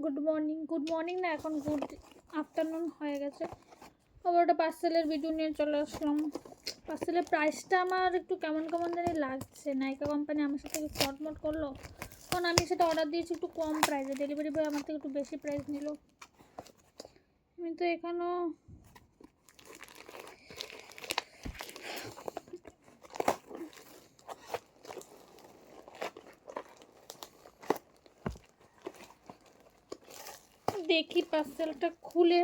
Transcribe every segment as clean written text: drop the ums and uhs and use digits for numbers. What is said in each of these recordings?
Good morning না, এখন good afternoon হয়ে গেছে। আবার ওটা পার্সেলের ভিডিও নিয়ে চলে আসলাম। পার্সেলের প্রাইসটা আমার একটু কেমন জানি লাগছে। নাইকা কোম্পানি আমার সাথে একটু ফটমট করলো, কারণ আমি সেটা অর্ডার দিয়েছি একটু কম প্রাইসে, ডেলিভারি বয় আমার থেকে একটু বেশি প্রাইস নিল। আমি তো এখানেও দেখি পার্সেলটা খুলে।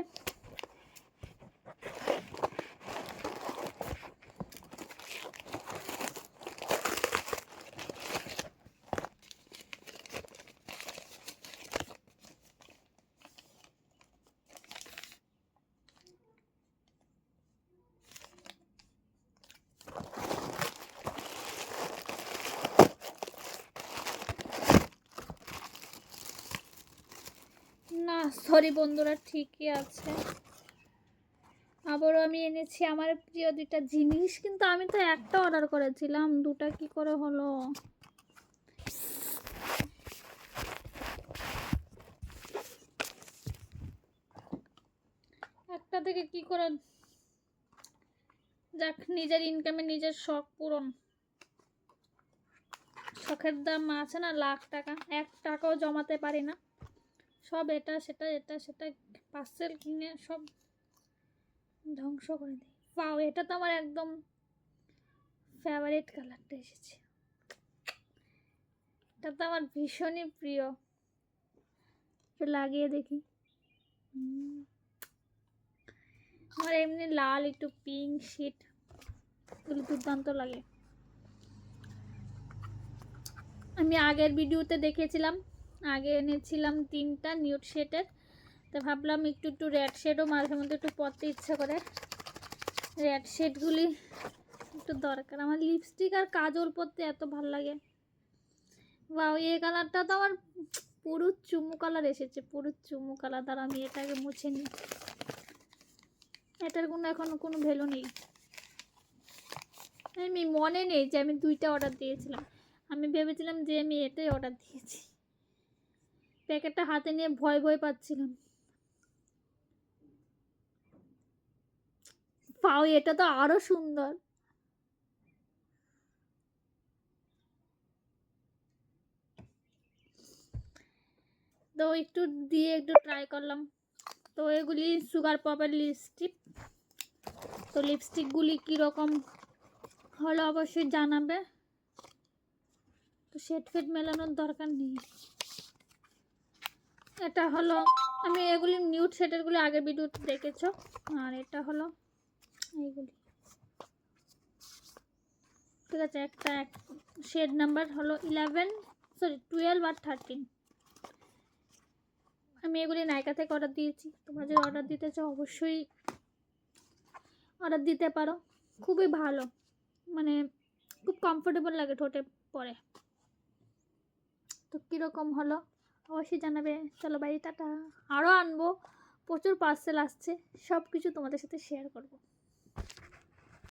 না সরি বন্ধুরা, ঠিকই আছে। আবারও আমি এনেছি আমার প্রিয় দুইটা জিনিস, কিন্তু আমি তো একটা অর্ডার করেছিলাম, দুটা কি করে হলো? একটা থেকে কি করে, যাক নিজের ইনকামে নিজের শখ পূরণ। শখের দাম আছে না লাখ টাকা, 1 টাকাও জমাতে পারি না, সব এটা সেটা পার্সেল কিনে সব ধ্বংস করে দিই। পাও, এটা তো আমার একদম ফেভারিট কালারটা এসেছে, এটা তো আমার ভীষণই প্রিয়। লাগিয়ে দেখি। আমার এমনি লাল একটু পিঙ্ক শিট এগুলো দুর্দান্ত লাগে। আমি আগের ভিডিওতে দেখেছিলাম, আগে এনেছিলাম 3টা নিউড শেডের, তো ভাবলাম একটু রেড শেডও মাঝে মধ্যে একটু পরতে ইচ্ছা করে। রেড শেডগুলি একটু দরকার। আমার লিপস্টিক আর কাজল পরতে এত ভালো লাগে। বাও, এই কালারটা তো আমার পুরো চুমু কালার এসেছে, পুরো চুমু কালার। দ্বারা আমি এটাকে মুছে নিই, এটার এখনো কোনো ভ্যালু নেই। আমি মনে নেই যে আমি 2টা অর্ডার দিয়েছিলাম, আমি ভেবেছিলাম যে আমি এটাই অর্ডার দিয়েছি। প্যাকেটটা হাতে নিয়ে ভয় পাচ্ছিলাম। পাও, এটা তো আরো সুন্দর। তো একটু দিয়ে একটু ট্রাই করলাম। তো এগুলি সুগার পপের লিপস্টিক। তো লিপস্টিকগুলি কীরকম হলো অবশ্যই জানাবে। তো শেড ফেড মেলানোর দরকার নেই। এটা হলো, আমি এগুলি নিউড শেডেরগুলি আগের ভিডিওতে দেখেছো। আর এটা হলো এইগুলি, ঠিক আছে। একটা শেড নাম্বার হলো 12 আর 13। আমি এগুলি নাইকা থেকে অর্ডার দিয়েছি। তোমরা যদি অর্ডার দিতে চাও অবশ্যই অর্ডার দিতে পারো। খুবই ভালো, মানে খুব কমফোর্টেবল লাগে ঠোঁটে পরে। তো কীরকম হলো অবশ্যই জানাবে। চলো বাড়ি, টাটা। আরও আনবো, প্রচুর পার্সেল আসছে, সব কিছু তোমাদের সাথে শেয়ার করবো।